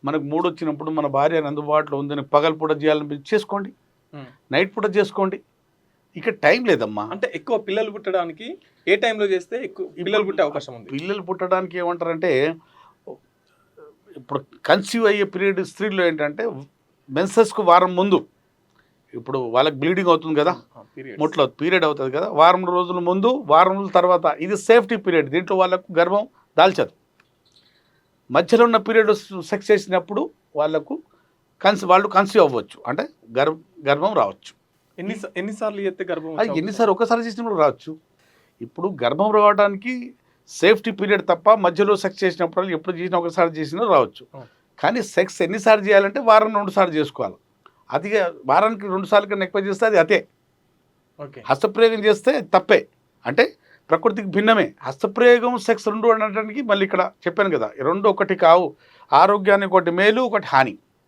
మనకు మూడు వచ్చినప్పుడు మన భార్య అందుబాటులో ఉందని పగలపూట చేయాలని చేసుకోండి, నైట్ పూట చేసుకోండి. ఇక టైం లేదమ్మా. అంటే ఎక్కువ పిల్లలు పుట్టడానికి ఏ టైంలో చేస్తే ఎక్కువ పిల్లలు పుట్టే అవకాశం ఉంది? పిల్లలు పుట్టడానికి ఏమంటారంటే, ఇప్పుడు కన్సీవ్ అయ్యే పీరియడ్ స్త్రీలో ఏంటంటే మెన్సెస్కు వారం ముందు, ఇప్పుడు వాళ్ళకి బ్లీడింగ్ అవుతుంది కదా, ముట్లో పీరియడ్ అవుతుంది కదా, వారం రోజుల ముందు వారం రోజుల తర్వాత ఇది సేఫ్టీ పీరియడ్. దీంట్లో వాళ్ళకు గర్భం దాల్చదు. మధ్యలో ఉన్న పీరియడ్ సెక్స్ చేసినప్పుడు వాళ్ళకు వాళ్ళు కన్సీవ్ అవ్వచ్చు, అంటే గర్భం రావచ్చు. ఎన్నిసార్లు చేస్తే గర్భం? ఎన్నిసార్లు ఒకసారి చేసినప్పుడు రావచ్చు. ఇప్పుడు గర్భం రావడానికి సేఫ్టీ పీరియడ్ తప్ప మధ్యలో సెక్స్ చేసినప్పుడు ఎప్పుడు చేసినా ఒకసారి చేసినా రావచ్చు. కానీ సెక్స్ ఎన్నిసార్లు చేయాలంటే వారం 2 సార్లు చేసుకోవాలి. అది వారానికి 2 సార్లు కన్నా ఎక్కువ చేస్తే అది అదే. హస్తప్రయోగం చేస్తే తప్పే, అంటే ప్రకృతికి భిన్నమే. హస్తప్రయోగం సెక్స్ రెండు అనడానికి మళ్ళీ ఇక్కడ చెప్పాను కదా, రెండు ఒకటి కావు. ఆరోగ్యానికి ఒకటి మేలు, ఒకటి హాని.